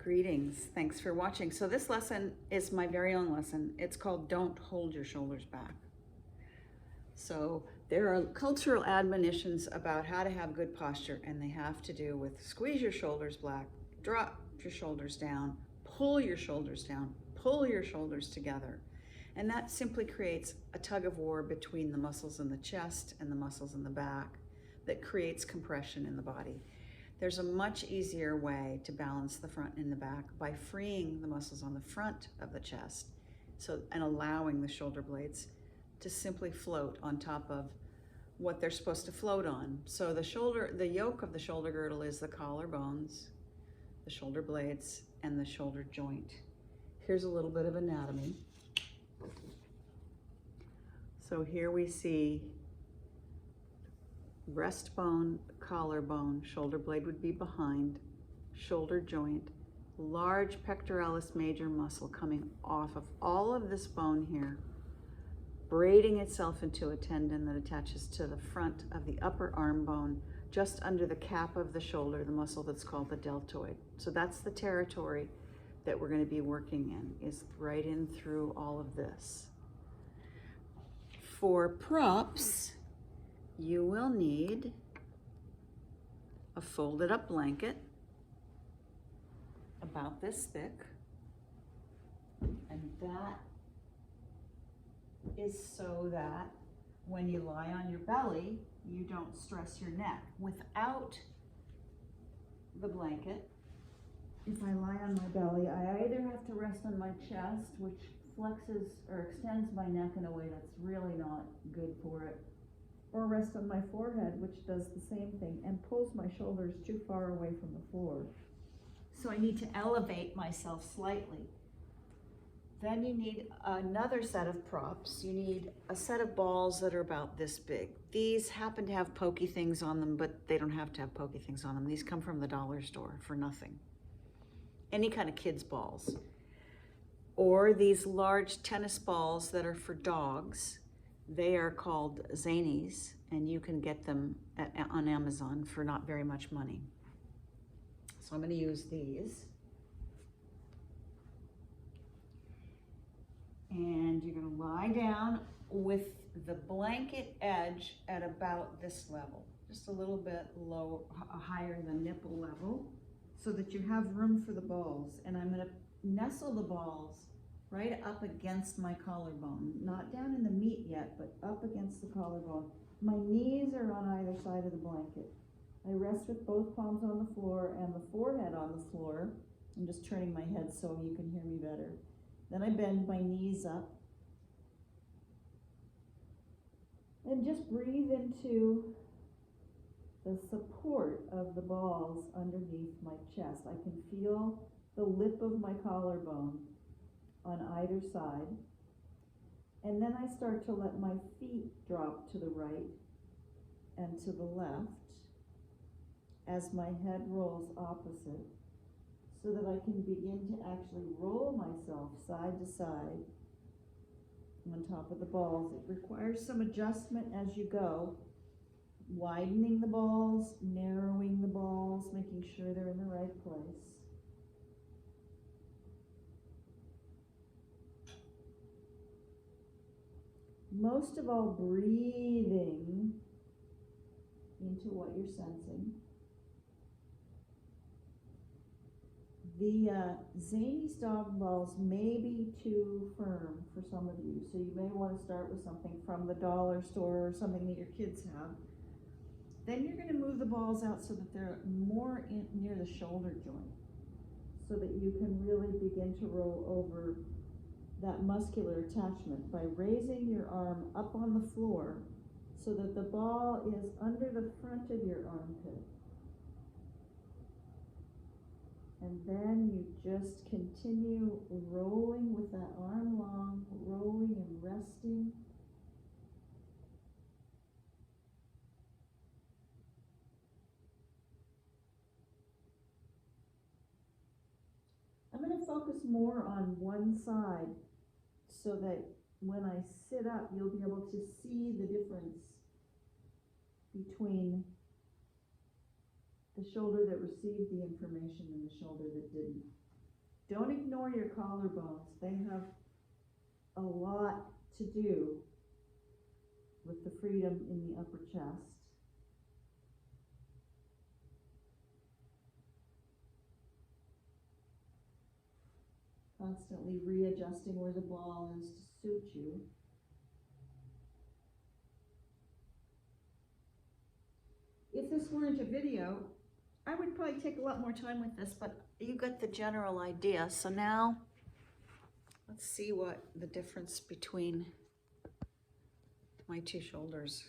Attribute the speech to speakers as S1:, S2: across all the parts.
S1: Greetings, thanks for watching. So this lesson is my very own lesson. It's called Don't Hold Your Shoulders Back. So there are cultural admonitions about how to have good posture, and they have to do with squeeze your shoulders back, drop your shoulders down, pull your shoulders down, pull your shoulders together. And that simply creates a tug of war between the muscles in the chest and the muscles in the back that creates compression in the body. There's a much easier way to balance the front and the back by freeing the muscles on the front of the chest and allowing the shoulder blades to simply float on top of what they're supposed to float on. So the yoke of the shoulder girdle is the collarbones, the shoulder blades, and the shoulder joint. Here's a little bit of anatomy. So here we see breastbone, collarbone, shoulder blade would be behind, shoulder joint, large pectoralis major muscle coming off of all of this bone here, braiding itself into a tendon that attaches to the front of the upper arm bone, just under the cap of the shoulder, the muscle that's called the deltoid. So that's the territory that we're going to be working in, is right in through all of this. For props, you will need a folded up blanket about this thick, and that is so that when you lie on your belly, you don't stress your neck. Without the blanket, if I lie on my belly, I either have to rest on my chest, which flexes or extends my neck in a way that's really not good for it, or rest on my forehead, which does the same thing and pulls my shoulders too far away from the floor. So I need to elevate myself slightly. Then you need another set of props. You need a set of balls that are about this big. These happen to have pokey things on them, but they don't have to have pokey things on them. These come from the dollar store for nothing. Any kind of kids' balls. Or these large tennis balls that are for dogs. They are called zanies, and you can get them on Amazon for not very much money. So I'm going to use these. And you're going to lie down with the blanket edge at about this level, just a little bit higher than nipple level, so that you have room for the balls. And I'm going to nestle the balls right up against my collarbone, not down in the meat yet, but up against the collarbone. My knees are on either side of the blanket. I rest with both palms on the floor and the forehead on the floor. I'm just turning my head so you can hear me better. Then I bend my knees up. And just breathe into the support of the balls underneath my chest. I can feel the lip of my collarbone on either side. And then I start to let my feet drop to the right and to the left as my head rolls opposite, so that I can begin to actually roll myself side to side on top of the balls. It requires some adjustment as you go, widening the balls, narrowing the balls, making sure they're in the right place. Most of all, breathing into what you're sensing. The Zanies dog balls may be too firm for some of you, so you may want to start with something from the dollar store or something that your kids have. Then you're going to move the balls out so that they're more near the shoulder joint, so that you can really begin to roll over that muscular attachment by raising your arm up on the floor so that the ball is under the front of your armpit. And then you just continue rolling with that arm long, rolling and resting. I'm going to focus more on one side so that when I sit up, you'll be able to see the difference between the shoulder that received the information and the shoulder that didn't. Don't ignore your collarbones. They have a lot to do with the freedom in the upper chest. Constantly readjusting where the ball is to suit you. If this weren't a video, I would probably take a lot more time with this, but you got the general idea. So now, let's see what the difference between my two shoulders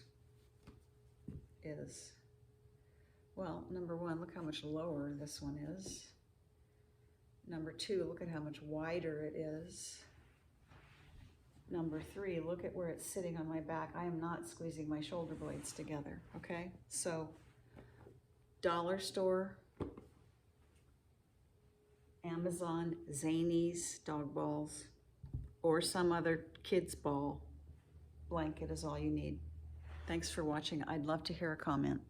S1: is. Well, number one, look how much lower this one is. Number two, look at how much wider it is. Number three, look at where it's sitting on my back. I am not squeezing my shoulder blades together, okay? So, dollar store, Amazon, Zanies dog balls, or some other kid's ball blanket is all you need. Thanks for watching. I'd love to hear a comment.